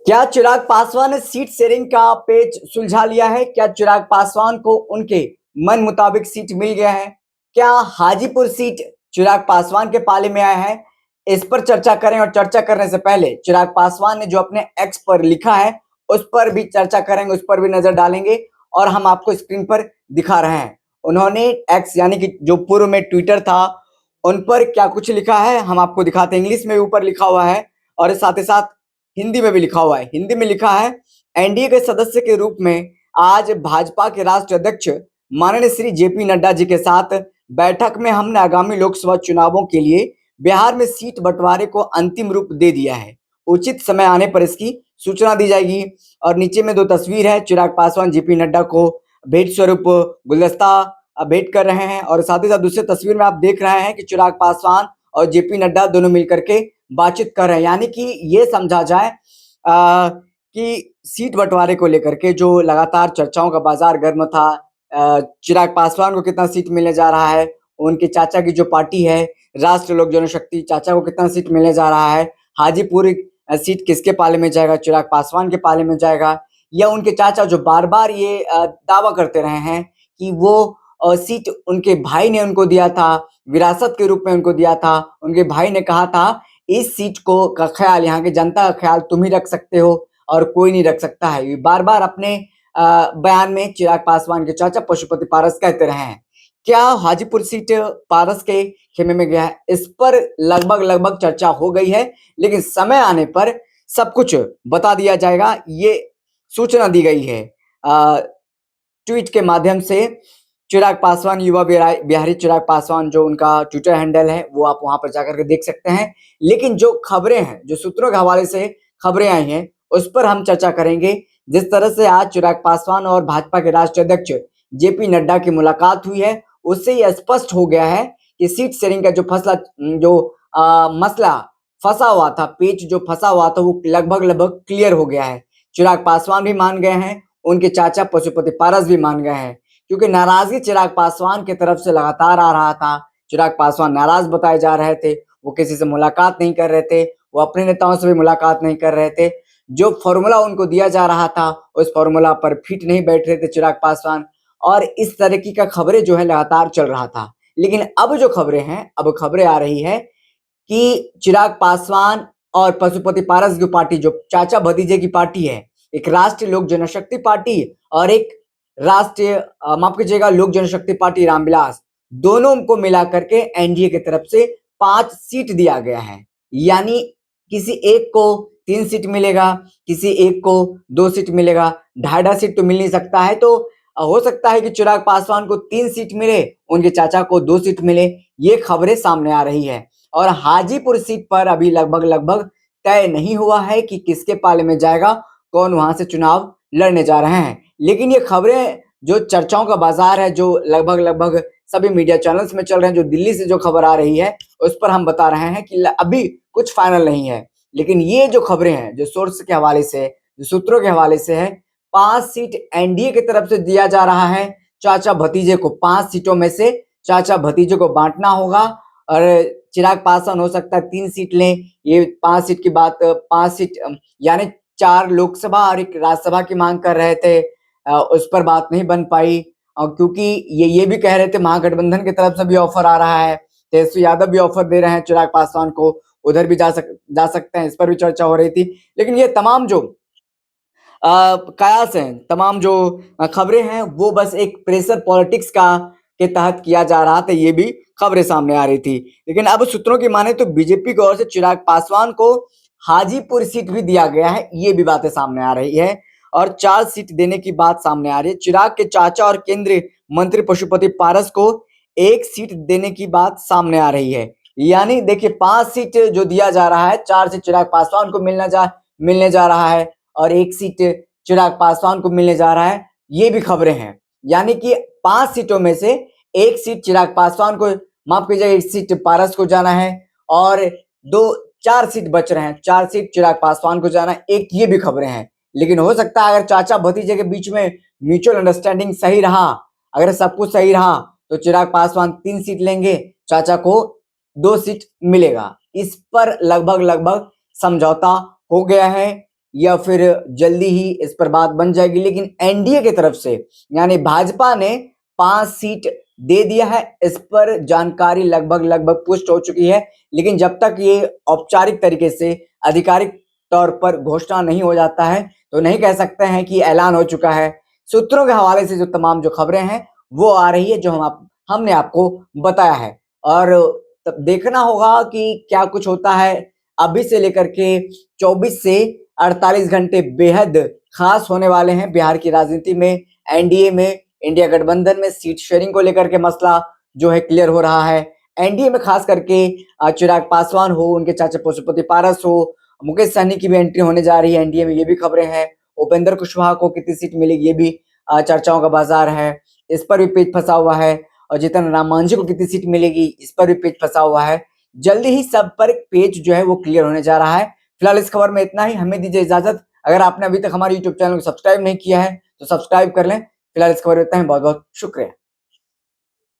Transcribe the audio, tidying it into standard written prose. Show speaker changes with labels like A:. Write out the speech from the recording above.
A: क्या चिराग पासवान ने seat sharing का पेच सुलझा लिया है? क्या चिराग पासवान को उनके मन मुताबिक सीट मिल गया है? क्या हाजीपुर सीट चिराग पासवान के पाले में आया है? इस पर चर्चा करें और चर्चा करने से पहले चिराग पासवान ने जो अपने एक्स पर लिखा है उस पर भी चर्चा करेंगे, उस पर भी नजर डालेंगे और हम आपको स्क्रीन पर दिखा रहे हैं। उन्होंने एक्स यानी कि जो पूर्व में ट्विटर था उन पर क्या कुछ लिखा है हम आपको दिखाते हैं। इंग्लिश में भी ऊपर लिखा हुआ है और साथ ही साथ हिंदी में भी लिखा हुआ है। हिंदी में लिखा है, एनडीए के सदस्य के रूप में आज भाजपा के राष्ट्रीय अध्यक्ष माननीय श्री जेपी नड्डा जी के साथ बैठक में हमने आगामी लोकसभा चुनावों के लिए बिहार में सीट बंटवारे को अंतिम रूप दे दिया है। उचित समय आने पर इसकी सूचना दी जाएगी। और नीचे में दो तस्वीर है, चिराग पासवान जेपी नड्डा को भेंट स्वरूप गुलदस्ता भेंट कर रहे हैं और साथ ही साथ दूसरी तस्वीर में आप देख रहे हैं कि चिराग पासवान और जेपी नड्डा दोनों मिलकर के बातचीत कर रहे हैं। यानी कि ये समझा जाए कि सीट बंटवारे को लेकर के जो लगातार चर्चाओं का बाजार गर्म था, चिराग पासवान को कितना सीट मिलने जा रहा है, उनके चाचा की जो पार्टी है राष्ट्रीय लोक जनशक्ति, चाचा को कितना सीट मिलने जा रहा है, हाजीपुर सीट किसके पाले में जाएगा, चिराग पासवान के पाले में जाएगा, या उनके चाचा जो बार बार ये दावा करते रहे हैं कि वो सीट उनके भाई ने उनको दिया था, विरासत के रूप में उनको दिया था, उनके भाई ने कहा था इस सीट को का ख्याल, यहाँ की जनता का ख्याल तुम ही रख सकते हो और कोई नहीं रख सकता है। ये बार बार अपने बयान में चिराग पासवान के चाचा पशुपति पारस कहते रहे हैं। क्या हाजीपुर सीट पारस के खेमे में गया है? इस पर लगभग लगभग चर्चा हो गई है, लेकिन समय आने पर सब कुछ बता दिया जाएगा, ये सूचना दी गई है ट्वीट के माध्यम से। चिराग पासवान, युवा बिहारी चिराग पासवान जो उनका ट्विटर हैंडल है वो आप वहां पर जाकर के देख सकते हैं। लेकिन जो खबरें हैं, जो सूत्रों के हवाले से खबरें आई हैं, उस पर हम चर्चा करेंगे। जिस तरह से आज चिराग पासवान और भाजपा के राष्ट्रीय अध्यक्ष जेपी नड्डा की मुलाकात हुई है, उससे यह स्पष्ट हो गया है कि सीट शेयरिंग का जो मसला फंसा हुआ था, पेच जो फंसा हुआ था, वो लगभग लगभग क्लियर हो गया है। चिराग पासवान भी मान गए हैं, उनके चाचा पशुपति पारस भी मान गए हैं, क्योंकि नाराजगी चिराग पासवान की तरफ से लगातार आ रहा था। चिराग पासवान नाराज बताए जा रहे थे, वो किसी से मुलाकात नहीं कर रहे थे, वो अपने नेताओं से भी मुलाकात नहीं कर रहे थे। जो फॉर्मूला उनको दिया जा रहा था उस फॉर्मूला पर फिट नहीं बैठ रहे थे चिराग पासवान, और इस तरीके का खबरें जो है लगातार चल रहा था। लेकिन अब जो खबरें हैं, अब खबरें आ रही है कि चिराग पासवान और पशुपति पारस की पार्टी, जो चाचा भतीजे की पार्टी है, एक राष्ट्रीय लोक जनशक्ति पार्टी और एक राष्ट्रीय माफ कीजिएगा लोक जनशक्ति पार्टी रामविलास, दोनों को मिला करके एनडीए की तरफ से 5 सीट दिया गया है। यानी किसी एक को 3 सीट मिलेगा, किसी एक को 2 सीट मिलेगा, ढाई सीट तो मिल नहीं सकता है। तो हो सकता है कि चिराग पासवान को 3 सीट मिले, उनके चाचा को 2 सीट मिले, ये खबरें सामने आ रही है। और हाजीपुर सीट पर अभी लगभग लगभग तय नहीं हुआ है कि किसके पाले में जाएगा, कौन वहां से चुनाव लड़ने जा रहे हैं। लेकिन ये खबरें, जो चर्चाओं का बाजार है, जो लगभग लगभग सभी मीडिया चैनल्स में चल रहे हैं, जो दिल्ली से जो खबर आ रही है उस पर हम बता रहे हैं कि अभी कुछ फाइनल नहीं है। लेकिन ये जो खबरें हैं, जो सोर्स के हवाले से, जो सूत्रों के हवाले से है, 5 सीट एनडीए की तरफ से दिया जा रहा है चाचा भतीजे को। 5 सीटों में से चाचा भतीजे को बांटना होगा और चिराग पासवान हो सकता है 3 सीट लें। ये 5 सीट की बात, 5 सीट यानी 4 लोकसभा और 1 राज्यसभा की मांग कर रहे थे, उस पर बात नहीं बन पाई। और क्योंकि ये भी कह रहे थे महागठबंधन की तरफ से भी ऑफर आ रहा है, तेजस्वी यादव भी ऑफर दे रहे हैं चिराग पासवान को, उधर भी जा सकते हैं, इस पर भी चर्चा हो रही थी। लेकिन ये तमाम जो कयास हैं, तमाम जो खबरें हैं, वो बस एक प्रेशर पॉलिटिक्स का के तहत किया जा रहा था, ये भी खबरें सामने आ रही थी। लेकिन अब सूत्रों की माने तो बीजेपी की ओर से चिराग पासवान को हाजीपुर सीट भी दिया गया है, ये भी बातें सामने आ रही है और 4 सीट देने की बात सामने आ रही है। चिराग के चाचा और केंद्रीय मंत्री पशुपति पारस को 1 सीट देने की बात सामने आ रही है। यानी देखिए 5 सीट जो दिया जा रहा है, 4 सीट चिराग पासवान को मिलने जा रहा है और 1 सीट चिराग पासवान को मिलने जा रहा है, ये भी खबरें हैं। यानी कि 5 सीटों में से 1 सीट चिराग पासवान को, माफ कीजिएगा 1 सीट पारस को जाना है और 4 सीट बच रहे हैं, 4 सीट चिराग पासवान को जाना है, एक ये भी खबरें हैं। लेकिन हो सकता है अगर चाचा भतीजे के बीच में म्यूचुअल अंडरस्टैंडिंग सही रहा, अगर सब कुछ सही रहा, तो चिराग पासवान 3 सीट लेंगे, चाचा को 2 सीट मिलेगा। इस पर लगभग लगभग समझौता हो गया है। या फिर जल्दी ही इस पर बात बन जाएगी। लेकिन एनडीए की तरफ से यानी भाजपा ने 5 सीट दे दिया है, इस पर जानकारी लगभग पुष्ट हो चुकी है। लेकिन जब तक ये औपचारिक तरीके से आधिकारिक तौर पर घोषणा नहीं हो जाता है तो नहीं कह सकते हैं कि ऐलान हो चुका है। सूत्रों के हवाले से जो तमाम जो खबरें हैं वो आ रही है, जो हमने आपको बताया है। और तब देखना होगा कि क्या कुछ होता है। अभी से लेकर के 24 से 48 घंटे बेहद खास होने वाले हैं बिहार की राजनीति में। एनडीए में, इंडिया गठबंधन में सीट शेयरिंग को लेकर के मसला जो है क्लियर हो रहा है। एनडीए में खास करके चिराग पासवान हो, उनके चाचा पशुपति पारस हो, मुकेश सहनी की भी एंट्री होने जा रही है एनडीए में, ये भी खबरें हैं। उपेंद्र कुशवाहा को कितनी सीट मिलेगी ये भी चर्चाओं का बाजार है, इस पर भी पेच फंसा हुआ है। और जीतन राम मांझी को कितनी सीट मिलेगी इस पर भी पेच फंसा हुआ है। जल्दी ही सब पर पेच जो है वो क्लियर होने जा रहा है। फिलहाल इस खबर में इतना ही, हमें दीजिए इजाजत। अगर आपने अभी तक हमारे यूट्यूब चैनल को सब्सक्राइब नहीं किया है तो सब्सक्राइब कर लें। फिलहाल इस खबर में इतना ही, बहुत बहुत शुक्रिया।